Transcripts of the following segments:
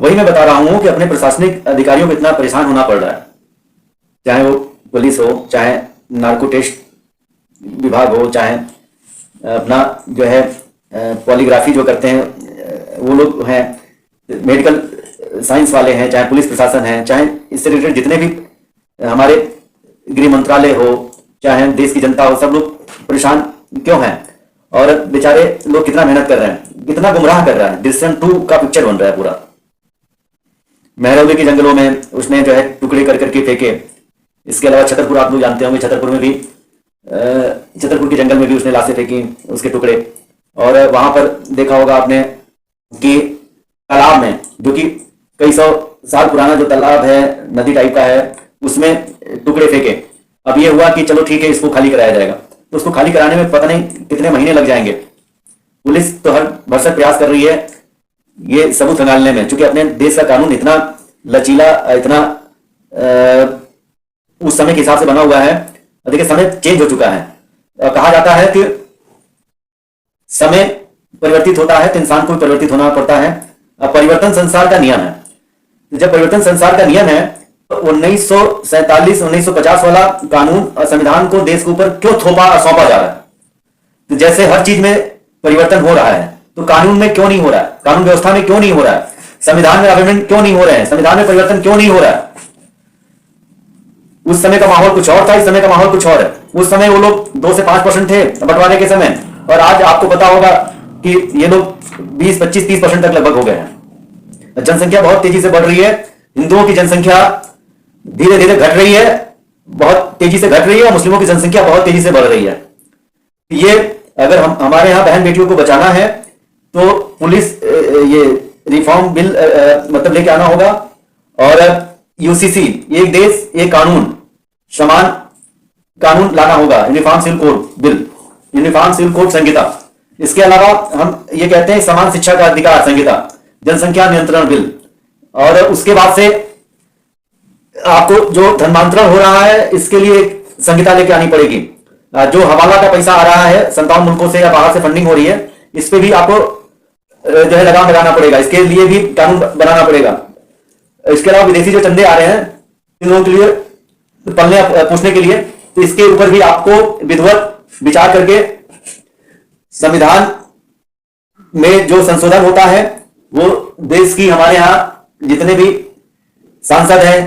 वही मैं बता रहा हूं कि अपने प्रशासनिक अधिकारियों को इतना परेशान होना पड़ रहा है, चाहे वो पुलिस हो, चाहे नार्को टेस्ट विभाग हो, चाहे अपना जो है पॉलीग्राफी जो करते हैं वो लोग हैं, मेडिकल साइंस वाले हैं, चाहे पुलिस प्रशासन है, चाहे इससे रिलेटेड जितने भी हमारे गृह मंत्रालय हो, चाहे देश की जनता हो, सब लोग परेशान क्यों हैं? और बेचारे लोग कितना मेहनत कर रहे हैं, कितना गुमराह कर रहा है। दृश्यम 2 का पिक्चर बन रहा है पूरा। महरौली के जंगलों में उसने जो है टुकड़े कर करके फेंके। इसके अलावा छतरपुर, आप लोग जानते होंगे, छतरपुर में भी छतरपुर के जंगल में भी उसने लाशें फेंकी, उसके टुकड़े। और वहां पर देखा होगा आपने कि तालाब में, जो कि कई सौ साल पुराना जो तालाब है, नदी टाइप का है, उसमें टुकड़े फेंके। अब ये हुआ कि चलो ठीक है, इसको खाली कराया जाएगा, तो उसको खाली कराने में पता नहीं कितने महीने लग जाएंगे। पुलिस तो हर भरसक प्रयास कर रही है ये सबूत खंगालने में, क्योंकि अपने देश का कानून इतना लचीला, इतना उस समय के हिसाब से बना हुआ है। देखिए, समय चेंज हो चुका है। कहा जाता है कि समय परिवर्तित होता है तो इंसान को परिवर्तित होना पड़ता है। अब परिवर्तन संसार का नियम है। तो जब परिवर्तन संसार का नियम है तो 1947 1950 वाला कानून और संविधान को देश के ऊपर क्यों सौंपा जा रहा है? तो जैसे हर चीज में परिवर्तन हो रहा है, तो कानून में क्यों नहीं हो रहा है? कानून व्यवस्था में क्यों नहीं हो रहा है? संविधान में अमेंडमेंट क्यों नहीं हो रहे हैं? संविधान में परिवर्तन क्यों नहीं हो रहा है? उस समय का माहौल कुछ और था, इस समय का माहौल कुछ और है। उस समय वो लोग 2 से 5% थे बंटवारे के समय, और आज आपको पता होगा कि ये लोग 20, 25, 30% तक लगभग हो गए हैं। जनसंख्या बहुत तेजी से बढ़ रही है। हिंदुओं की जनसंख्या धीरे धीरे घट रही है, बहुत तेजी से घट रही है, और मुस्लिमों की जनसंख्या बहुत तेजी से बढ़ रही है। ये अगर हमारे यहाँ बहन बेटियों को बचाना है तो पुलिस ये रिफॉर्म बिल मतलब लेके आना होगा, और यूसीसी, एक देश एक कानून, समान कानून लाना होगा, uniform civil code bill, uniform civil code संहिता। इसके अलावा हम ये कहते हैं समान शिक्षा का अधिकार संहिता, जनसंख्या नियंत्रण बिल, और उसके बाद से आपको जो धर्मांतरण हो रहा है इसके लिए एक संहिता लेके आनी पड़ेगी। जो हवाला का पैसा आ रहा है 57 मुल्कों से या बाहर से फंडिंग हो रही है, इस पे भी आपको जो है लगाम लगाना पड़ेगा, इसके लिए भी कानून बनाना पड़ेगा। इसके अलावा विदेशी जो चंदे आ रहे हैं इन लोगों के लिए पलने पूछने के लिए, तो इसके ऊपर भी आपको विधिवत विचार करके संविधान में जो संशोधन होता है वो देश की, हमारे यहां जितने भी सांसद हैं,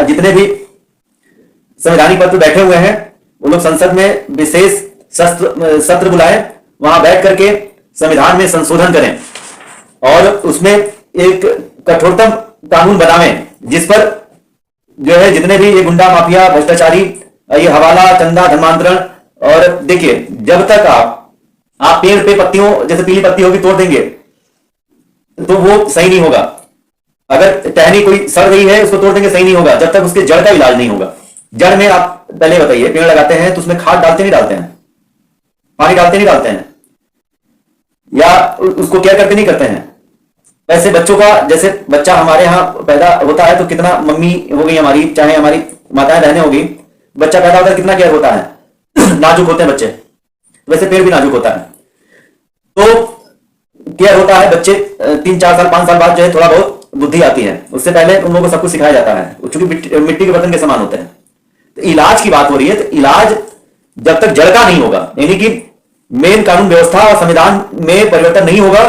जितने भी संवैधानिक पद पर बैठे हुए हैं, वो लोग संसद में विशेष सत्र बुलाएं, वहां बैठ करके संविधान में संशोधन करें और उसमें एक कठोरतम कानून बनावें, जिस पर जो है जितने भी ये गुंडा माफिया भ्रष्टाचारी, ये हवाला चंदा धर्मांतरण, और देखिए जब तक आप पेड़ पे पत्तियों जैसे पीली पत्ती होगी तोड़ देंगे तो वो सही नहीं होगा। अगर टहनी कोई सड़ गई है उसको तोड़ देंगे, सही नहीं होगा जब तक उसके जड़ का इलाज नहीं होगा। जड़ में आप पहले बताइए, पेड़ लगाते हैं तो उसमें खाद डालते नहीं डालते हैं, पानी डालते नहीं डालते हैं, या उसको केयर करते नहीं करते हैं। वैसे बच्चों का, जैसे बच्चा हमारे यहाँ पैदा होता है तो कितना, मम्मी हो गई हमारी, चाहे हमारी माताएं बहनें हो गई, बच्चा पैदा होता है कितना केयर होता है नाजुक होते हैं बच्चे, वैसे पेड़ भी नाजुक होता है। तो केयर होता है, बच्चे 3, 4 साल 5 साल बाद जो है थोड़ा बहुत बुद्धि आती है, उससे पहले उन लोगों को सब कुछ सिखाया जाता है, क्योंकि मिट्टी के बर्तन के समान होते हैं। तो इलाज की बात हो रही है, तो इलाज जब तक जड़ का नहीं होगा, यानी कि मेन कानून व्यवस्था और संविधान में परिवर्तन नहीं होगा,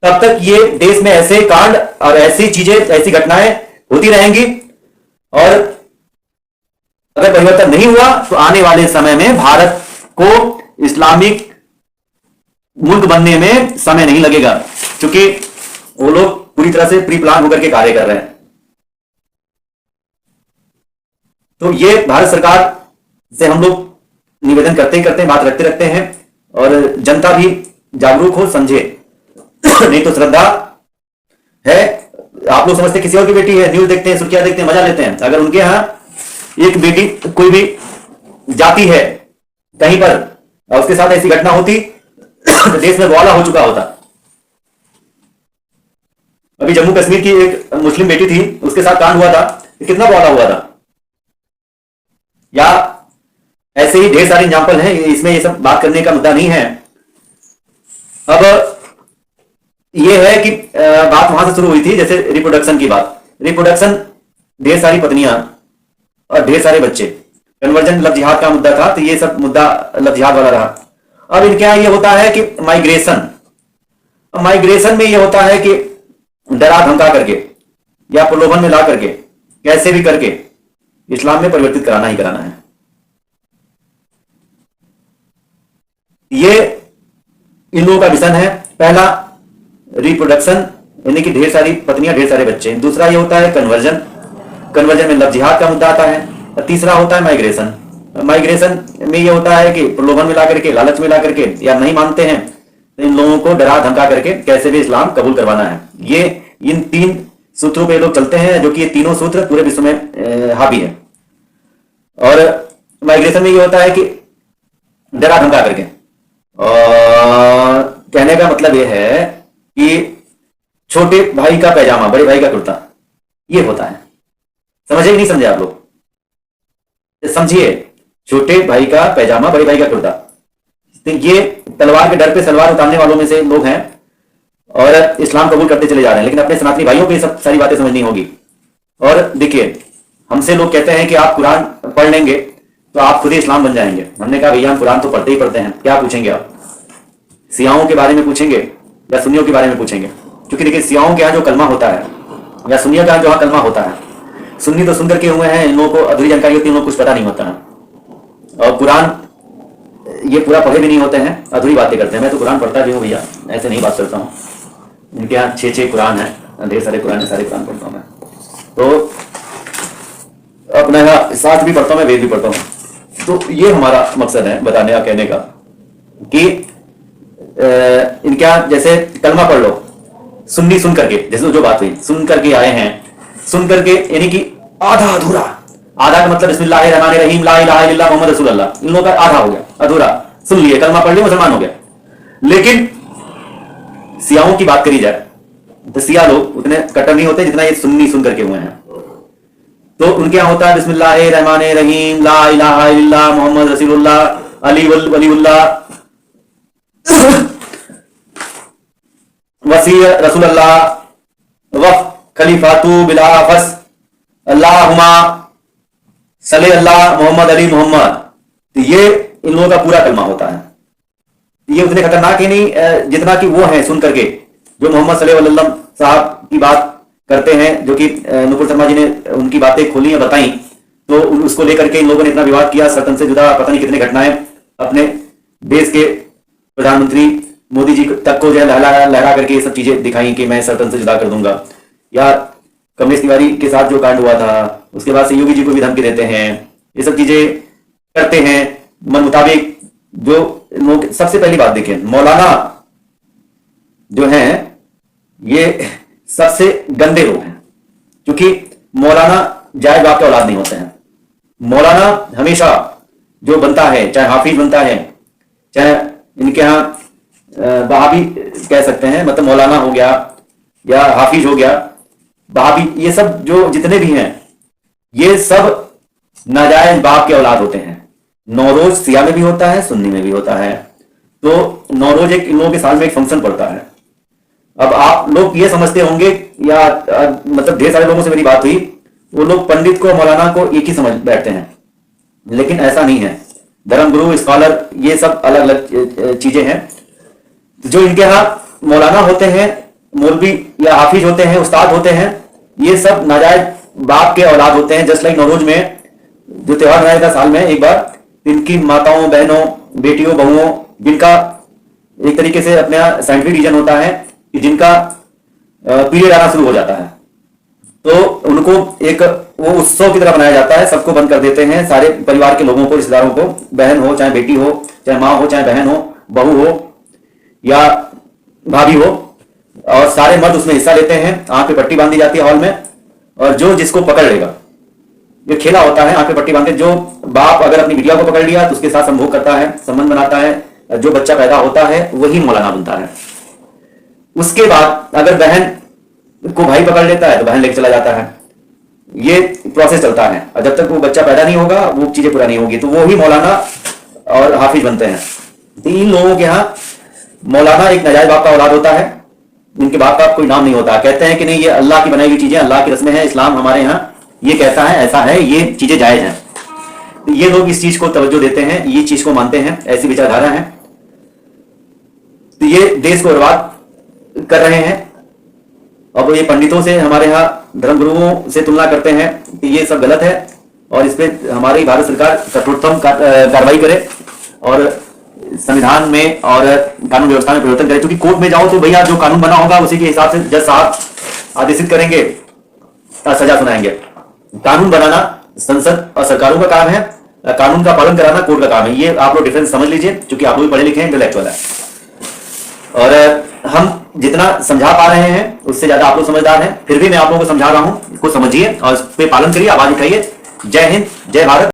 तब तक ये देश में ऐसे कांड और ऐसी चीजें, ऐसी घटनाएं होती रहेंगी। और अगर परिवर्तन नहीं हुआ तो आने वाले समय में भारत को इस्लामिक मुल्क बनने में समय नहीं लगेगा, क्योंकि वो लोग पूरी तरह से प्री प्लान होकर के कार्य कर रहे हैं। तो ये भारत सरकार से हम लोग निवेदन करते ही करते हैं, बात रखते हैं, और जनता भी जागरूक हो, समझे। नहीं तो श्रद्धा है, आप लोग समझते किसी और की बेटी है, न्यूज देखते हैं, सुर्खियां देखते हैं, मजा लेते हैं। अगर उनके यहां एक बेटी कोई भी जाती है कहीं पर और उसके साथ ऐसी घटना होती तो देश में बवाला हो चुका होता। अभी जम्मू कश्मीर की एक मुस्लिम बेटी थी, उसके साथ कांड हुआ था, कितना बवाला हुआ था। या ऐसे ही ढेर सारे एग्जाम्पल हैं, इसमें ये सब बात करने का मुद्दा नहीं है। अब ये है कि बात वहां से शुरू हुई थी, जैसे रिप्रोडक्शन की बात। रिप्रोडक्शन, ढेर सारी पत्नियां और ढेर सारे बच्चे, कन्वर्जन लव जिहाद का मुद्दा था, तो ये सब मुद्दा लव जिहाद वाला रहा। अब इनके यहाँ ये होता है कि माइग्रेशन। माइग्रेशन में ये होता है कि डरा धमका करके या प्रलोभन में ला करके कैसे भी करके इस्लाम में परिवर्तित कराना ही कराना है। ये इन लोगों का मिशन है। पहला रिप्रोडक्शन, यानी कि ढेर सारी पत्नियां ढेर सारे बच्चे। दूसरा ये होता है कन्वर्जन, कन्वर्जन में लव जिहाद का मुद्दा आता है। और तीसरा होता है माइग्रेशन। माइग्रेशन में ये होता है कि प्रलोभन में ला करके, लालच में ला करके, या नहीं मानते हैं तो इन लोगों को डरा धमका करके कैसे भी इस्लाम कबूल करवाना है। ये इन 3 सूत्रों पे लोग चलते हैं, जो कि ये तीनों सूत्र पूरे विश्व में हावी है। और माइग्रेशन में ये होता है कि डरा धमका करके, और कहने का मतलब ये है कि छोटे भाई का पैजामा बड़े भाई का कुर्ता, ये होता है। समझे कि नहीं समझे आप लोग? समझिए, छोटे भाई का पैजामा बड़े भाई का कुर्ता। तो ये तलवार के डर पे सलवार उतारने वालों में से लोग हैं और इस्लाम कबूल करते चले जा रहे हैं, लेकिन अपने सनातनी भाइयों को ये सब सारी बातें समझनी होगी। और देखिए, हमसे लोग कहते हैं कि आप कुरान पढ़ लेंगे तो आप खुद ही इस्लाम बन जाएंगे। हमने कहा भैया हम कुरान तो पढ़ते ही पढ़ते हैं, क्या पूछेंगे आप? सियाओं के बारे में पूछेंगे या सुन्नियों के बारे में पूछेंगे? क्योंकि देखिए, सियाओं के यहाँ जो कलमा होता है या सुन्नियों के यहाँ जो कलमा होता है, सुन्नी तो सुनकर के हुए हैं, इन लोगों को अधूरी जानकारी होती है, इन लोगों को कुछ पता नहीं होता है। और कुरान ये पूरा पढ़े भी नहीं होते हैं, अधूरी बातें करते हैं। मैं तो कुरान पढ़ता भी हूँ भैया, ऐसे नहीं बात करता हूँ। इनके यहाँ 6 कुरान है, ढेर सारे कुरान है, सारे कुरान पढ़ता हूँ मैं। तो अपना यहाँ साथ भी पढ़ता हूँ मैं, वेद भी पढ़ता हूँ। तो ये हमारा मकसद है बताने का, कहने का कि इनके यहाँ जैसे कलमा पढ़ लो, सुन्नी सुन करके, जैसे जो बात हुई सुन करके आए हैं, सुन करके यानी कि आधा अधूरा, आधा का मतलब बिस्मिल्लाहिर्रहमानिर्रहीम ला इलाहा इल्लल्लाह मुहम्मद रसूलुल्लाह, इन लोगों का आधा हो गया, अधूरा सुन लिए, कलमा पढ़ लिया, मुसलमान हो गया। लेकिन सियाओं की बात करी जाए तो सिया लोग उतने कट्टर नहीं होते जितना ये सुन्नी सुन करके हुए हैं। तो उनके यहाँ होता है बिस्मिल्लाहिर्रहमानिर्रहीम ला इलाहा इल्लल्लाह मुहम्मद रसूलुल्लाह अली वलीउल्लाह वसी रसूलुल्लाह वफ खलीफातु बिलाफस अल्लाहुम्मा सल्ली अल्लाह मोहम्मद अली मोहम्मद। तो ये इन लोगों का पूरा कलमा होता है। ये उतने खतरनाक ही नहीं जितना कि वो हैं सुन करके, जो मोहम्मद सल्लल्लाहु अलैहि वसल्लम साहब की बात करते हैं, जो कि नुपुर शर्मा जी ने उनकी बातें खोली हैं, बताई, तो उसको लेकर के इन लोगों ने इतना विवाद किया, सल्तनत से जुदा पता नहीं कितनी घटनाएं, अपने देश के प्रधानमंत्री मोदी जी तक को जो है लहरा करके ये सब चीजें दिखाई कि मैं सल्तनत से जुदा कर दूंगा। या कमलेश तिवारी के साथ जो कांड हुआ था, उसके बाद से योगी जी को भी धमकी देते हैं, ये सब चीजें करते हैं मन मुताबिक। जो लोग, सबसे पहली बात देखिए, मौलाना जो हैं ये सबसे गंदे लोग हैं, क्योंकि मौलाना जायज बाप के औलाद नहीं होते हैं। मौलाना हमेशा जो बनता है, चाहे हाफिज बनता है, चाहे इनके यहाँ बहाबी कह सकते हैं, मतलब मौलाना हो गया या हाफिज हो गया, बहाबी, ये सब जो जितने भी हैं ये सब नाजायज बाप के औलाद होते हैं। नौरोज सिया में भी होता है, सुन्नी में भी होता है। तो नौरोज एक इन लोगों के साल में एक फंक्शन पड़ता है। अब आप लोग ये समझते होंगे, या मतलब ढेर सारे लोगों से मेरी बात हुई, वो लोग पंडित को मौलाना को एक ही समझ बैठते हैं, लेकिन ऐसा नहीं है। धर्मगुरु, स्कॉलर, ये सब अलग अलग चीजें हैं। जो इनके यहाँ मौलाना होते हैं, मौलवी या हाफिज होते हैं, उस्ताद होते हैं, ये सब नाजायज बाप के औलाद होते हैं। जस्ट लाइक नौरोज में जो त्योहार मनाया था साल में एक बार, इनकी माताओं, बहनों, बेटियों, बहुओं, जिनका एक तरीके से अपना साइंटिफिक रीजन होता है कि जिनका पीरियड आना शुरू हो जाता है, तो उनको एक वो उत्सव की तरह मनाया जाता है। सबको बंद कर देते हैं, सारे परिवार के लोगों को, रिश्तेदारों को, बहन हो चाहे बेटी हो, चाहे माँ हो चाहे बहन हो, बहू हो या भाभी हो, और सारे मर्द उसमें हिस्सा लेते हैं। आंख पे पट्टी बांधी जाती है हॉल में, और जो जिसको पकड़ लेगा, ये खेला होता है आंख पे पट्टी बांधे। जो बाप अगर अपनी बिटिया को पकड़ लिया तो उसके साथ संभोग करता है, संबंध बनाता है, जो बच्चा पैदा होता है वही मौलाना बनता है। उसके बाद अगर बहन को भाई पकड़ लेता है तो बहन लेके चला जाता है। ये प्रोसेस चलता है, और जब तक वो बच्चा पैदा नहीं होगा वो चीजें पूरा नहीं होगी, तो वो ही मौलाना और हाफिज बनते हैं। तो इन लोगों के यहाँ मौलाना एक नाजायज बाप का औलाद होता है, इनके बाप का कोई नाम नहीं होता। कहते हैं कि नहीं, ये अल्लाह की बनाई हुई चीजें, अल्लाह की रस्में हैं, इस्लाम हमारे यहाँ ये कहता है, ऐसा है, ये चीजें जायज हैं। तो ये लोग इस चीज को तवज्जो देते हैं, ये चीज को मानते हैं, ऐसी विचारधारा है। तो ये देश को बर्बाद कर रहे हैं। अब ये पंडितों से, हमारे यहाँ धर्मगुरुओं से तुलना करते हैं कि ये सब गलत है और इस पे हमारी भारत सरकार कठोरतम कार्रवाई करे और संविधान में और कानून व्यवस्था में परिवर्तन करे। क्योंकि कोर्ट में जाओ तो भैया जो कानून बना होगा उसी के हिसाब से जज साहब आदेशित करेंगे और सजा सुनाएंगे। कानून बनाना संसद और सरकारों का काम है, कानून का पालन कराना कोर्ट का काम है। ये आप लोग डिफरेंस समझ लीजिए, क्योंकि आप लोग पढ़े लिखे हैं, इंटेलेक्चुअल है। और हम जितना समझा पा रहे हैं उससे ज्यादा आप लोग समझदार हैं। फिर भी मैं आप लोगों को समझा रहा हूं, इसको समझिए और इस पे पालन करिए, आवाज उठाइए। जय हिंद, जय भारत।